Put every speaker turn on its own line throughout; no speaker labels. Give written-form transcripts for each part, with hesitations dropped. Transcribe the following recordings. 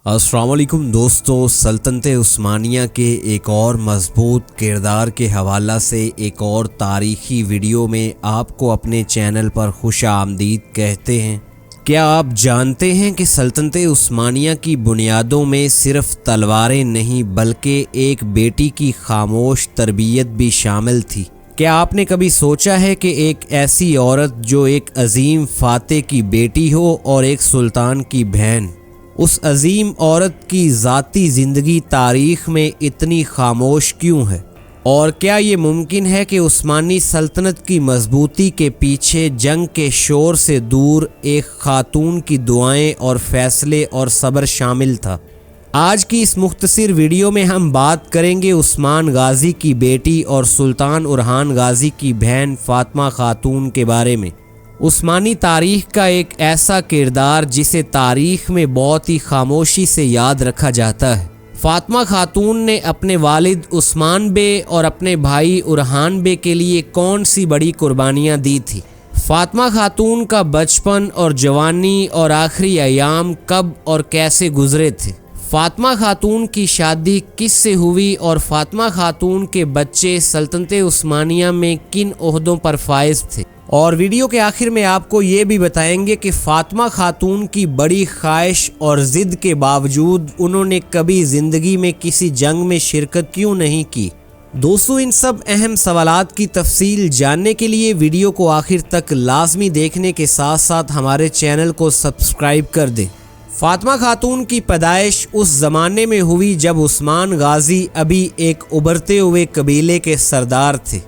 السلام علیکم دوستو، سلطنت عثمانیہ کے ایک اور مضبوط کردار کے حوالہ سے ایک اور تاریخی ویڈیو میں آپ کو اپنے چینل پر خوش آمدید کہتے ہیں۔ کیا آپ جانتے ہیں کہ سلطنت عثمانیہ کی بنیادوں میں صرف تلواریں نہیں بلکہ ایک بیٹی کی خاموش تربیت بھی شامل تھی؟ کیا آپ نے کبھی سوچا ہے کہ ایک ایسی عورت جو ایک عظیم فاتح کی بیٹی ہو اور ایک سلطان کی بہن، اس عظیم عورت کی ذاتی زندگی تاریخ میں اتنی خاموش کیوں ہے؟ اور کیا یہ ممکن ہے کہ عثمانی سلطنت کی مضبوطی کے پیچھے جنگ کے شور سے دور ایک خاتون کی دعائیں اور فیصلے اور صبر شامل تھا؟ آج کی اس مختصر ویڈیو میں ہم بات کریں گے عثمان غازی کی بیٹی اور سلطان اورحان غازی کی بہن فاطمہ خاتون کے بارے میں۔ عثمانی تاریخ کا ایک ایسا کردار جسے تاریخ میں بہت ہی خاموشی سے یاد رکھا جاتا ہے۔ فاطمہ خاتون نے اپنے والد عثمان بے اور اپنے بھائی اورحان بے کے لیے کون سی بڑی قربانیاں دی تھی؟ فاطمہ خاتون کا بچپن اور جوانی اور آخری ایام کب اور کیسے گزرے تھے؟ فاطمہ خاتون کی شادی کس سے ہوئی اور فاطمہ خاتون کے بچے سلطنت عثمانیہ میں کن عہدوں پر فائز تھے؟ اور ویڈیو کے آخر میں آپ کو یہ بھی بتائیں گے کہ فاطمہ خاتون کی بڑی خواہش اور ضد کے باوجود انہوں نے کبھی زندگی میں کسی جنگ میں شرکت کیوں نہیں کی۔ دوستو، ان سب اہم سوالات کی تفصیل جاننے کے لیے ویڈیو کو آخر تک لازمی دیکھنے کے ساتھ ساتھ ہمارے چینل کو سبسکرائب کر دیں۔ فاطمہ خاتون کی پیدائش اس زمانے میں ہوئی جب عثمان غازی ابھی ایک ابھرتے ہوئے قبیلے کے سردار تھے۔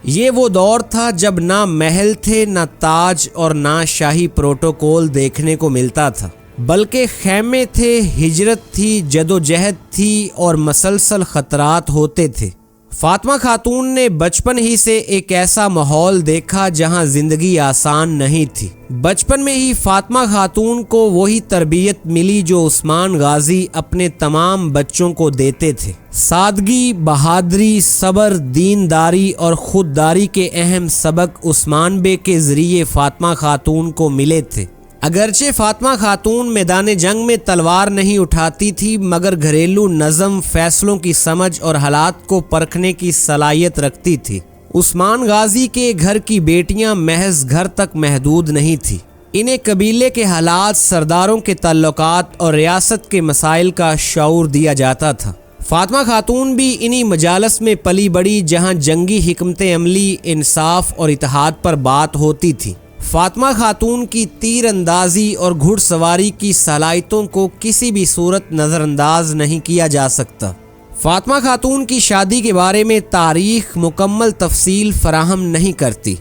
یہ وہ دور تھا جب نہ محل تھے، نہ تاج اور نہ شاہی پروٹوکول دیکھنے کو ملتا تھا، بلکہ خیمے تھے، ہجرت تھی، جدوجہد تھی اور مسلسل خطرات ہوتے تھے۔ فاطمہ خاتون نے بچپن ہی سے ایک ایسا ماحول دیکھا جہاں زندگی آسان نہیں تھی۔ بچپن میں ہی فاطمہ خاتون کو وہی تربیت ملی جو عثمان غازی اپنے تمام بچوں کو دیتے تھے۔ سادگی، بہادری، صبر، دینداری اور خودداری کے اہم سبق عثمان بے کے ذریعے فاطمہ خاتون کو ملے تھے۔ اگرچہ فاطمہ خاتون میدان جنگ میں تلوار نہیں اٹھاتی تھی، مگر گھریلو نظم، فیصلوں کی سمجھ اور حالات کو پرکھنے کی صلاحیت رکھتی تھی۔ عثمان غازی کے گھر کی بیٹیاں محض گھر تک محدود نہیں تھی، انہیں قبیلے کے حالات، سرداروں کے تعلقات اور ریاست کے مسائل کا شعور دیا جاتا تھا۔ فاطمہ خاتون بھی انہی مجالس میں پلی بڑی جہاں جنگی حکمت عملی، انصاف اور اتحاد پر بات ہوتی تھی۔ فاطمہ خاتون کی تیر اندازی اور گھڑ سواری کی صلاحیتوں کو کسی بھی صورت نظر انداز نہیں کیا جا سکتا۔ فاطمہ خاتون کی شادی کے بارے میں تاریخ مکمل تفصیل فراہم نہیں کرتی،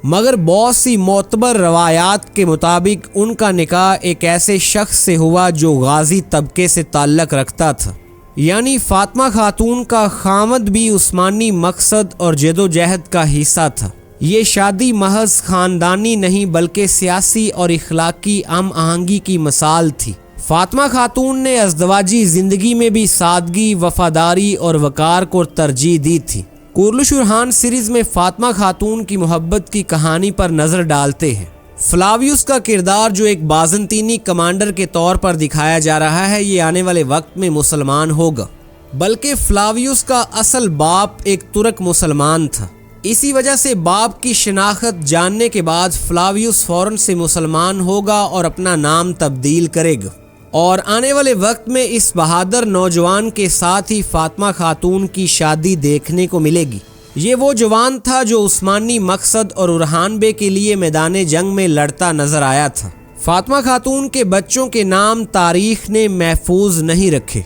مگر بہت سی معتبر روایات کے مطابق ان کا نکاح ایک ایسے شخص سے ہوا جو غازی طبقے سے تعلق رکھتا تھا، یعنی فاطمہ خاتون کا خاوند بھی عثمانی مقصد اور جدوجہد کا حصہ تھا۔ یہ شادی محض خاندانی نہیں بلکہ سیاسی اور اخلاقی ہم آہنگی کی مثال تھی۔ فاطمہ خاتون نے ازدواجی زندگی میں بھی سادگی، وفاداری اور وقار کو ترجیح دی تھی۔ کورلش اورحان سیریز میں فاطمہ خاتون کی محبت کی کہانی پر نظر ڈالتے ہیں۔ فلاویوس کا کردار جو ایک بازنطینی کمانڈر کے طور پر دکھایا جا رہا ہے، یہ آنے والے وقت میں مسلمان ہوگا، بلکہ فلاویوس کا اصل باپ ایک ترک مسلمان تھا۔ اسی وجہ سے باپ کی شناخت جاننے کے بعد فلاویوس فوراً سے مسلمان ہوگا اور اپنا نام تبدیل کرے گا، اور آنے والے وقت میں اس بہادر نوجوان کے ساتھ ہی فاطمہ خاتون کی شادی دیکھنے کو ملے گی۔ یہ وہ جوان تھا جو عثمانی مقصد اور اورحان بے کے لیے میدان جنگ میں لڑتا نظر آیا تھا۔ فاطمہ خاتون کے بچوں کے نام تاریخ نے محفوظ نہیں رکھے،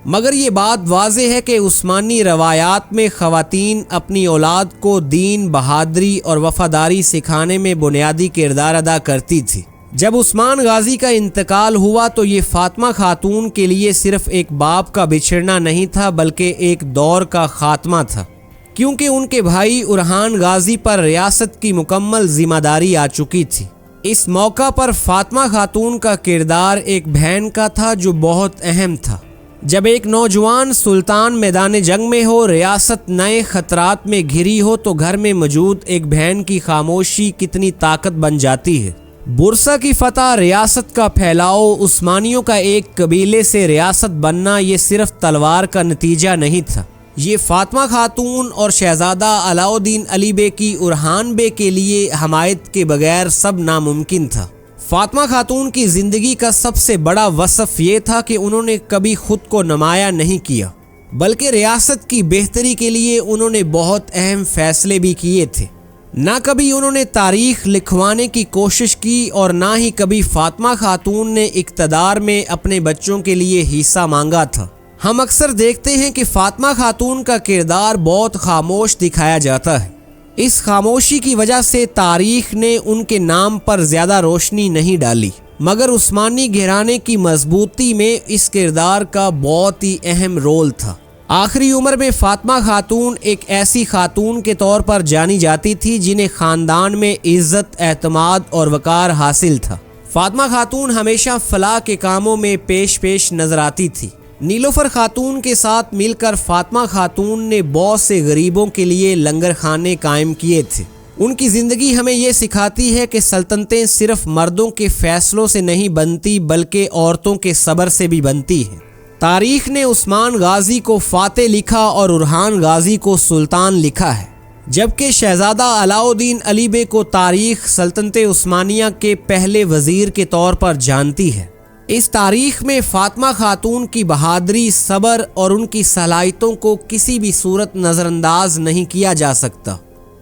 مگر یہ بات واضح ہے کہ عثمانی روایات میں خواتین اپنی اولاد کو دین، بہادری اور وفاداری سکھانے میں بنیادی کردار ادا کرتی تھی۔ جب عثمان غازی کا انتقال ہوا تو یہ فاطمہ خاتون کے لیے صرف ایک باپ کا بچھڑنا نہیں تھا بلکہ ایک دور کا خاتمہ تھا، کیونکہ ان کے بھائی اورحان غازی پر ریاست کی مکمل ذمہ داری آ چکی تھی۔ اس موقع پر فاطمہ خاتون کا کردار ایک بہن کا تھا جو بہت اہم تھا۔ جب ایک نوجوان سلطان میدان جنگ میں ہو، ریاست نئے خطرات میں گھری ہو، تو گھر میں موجود ایک بہن کی خاموشی کتنی طاقت بن جاتی ہے۔ برسا کی فتح، ریاست کا پھیلاؤ، عثمانیوں کا ایک قبیلے سے ریاست بننا یہ صرف تلوار کا نتیجہ نہیں تھا، یہ فاطمہ خاتون اور شہزادہ علاؤالدین علی بے کی اورحان بے کے لیے حمایت کے بغیر سب ناممکن تھا۔ فاطمہ خاتون کی زندگی کا سب سے بڑا وصف یہ تھا کہ انہوں نے کبھی خود کو نمایاں نہیں کیا، بلکہ ریاست کی بہتری کے لیے انہوں نے بہت اہم فیصلے بھی کیے تھے۔ نہ کبھی انہوں نے تاریخ لکھوانے کی کوشش کی اور نہ ہی کبھی فاطمہ خاتون نے اقتدار میں اپنے بچوں کے لیے حصہ مانگا تھا۔ ہم اکثر دیکھتے ہیں کہ فاطمہ خاتون کا کردار بہت خاموش دکھایا جاتا ہے۔ اس خاموشی کی وجہ سے تاریخ نے ان کے نام پر زیادہ روشنی نہیں ڈالی، مگر عثمانی گھرانے کی مضبوطی میں اس کردار کا بہت ہی اہم رول تھا۔ آخری عمر میں فاطمہ خاتون ایک ایسی خاتون کے طور پر جانی جاتی تھی جنہیں خاندان میں عزت، اعتماد اور وقار حاصل تھا۔ فاطمہ خاتون ہمیشہ فلاح کے کاموں میں پیش نظر آتی تھی۔ نیلوفر خاتون کے ساتھ مل کر فاطمہ خاتون نے بہت سے غریبوں کے لیے لنگر خانے قائم کیے تھے۔ ان کی زندگی ہمیں یہ سکھاتی ہے کہ سلطنتیں صرف مردوں کے فیصلوں سے نہیں بنتی بلکہ عورتوں کے صبر سے بھی بنتی ہیں۔ تاریخ نے عثمان غازی کو فاتح لکھا اور اورحان غازی کو سلطان لکھا ہے، جبکہ شہزادہ علاؤالدین علی بے کو تاریخ سلطنت عثمانیہ کے پہلے وزیر کے طور پر جانتی ہے۔ اس تاریخ میں فاطمہ خاتون کی بہادری، صبر اور ان کی صلاحیتوں کو کسی بھی صورت نظر انداز نہیں کیا جا سکتا۔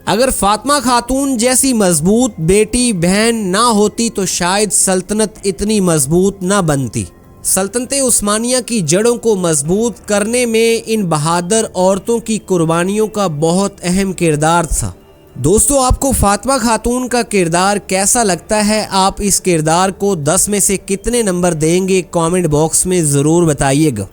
اگر فاطمہ خاتون جیسی مضبوط بیٹی بہن نہ ہوتی تو شاید سلطنت اتنی مضبوط نہ بنتی۔ سلطنت عثمانیہ کی جڑوں کو مضبوط کرنے میں ان بہادر عورتوں کی قربانیوں کا بہت اہم کردار تھا۔ دوستو، آپ کو فاطمہ خاتون کا کردار کیسا لگتا ہے؟ آپ اس کردار کو 10 میں سے کتنے نمبر دیں گے؟ کامنٹ باکس میں ضرور بتائیے گا۔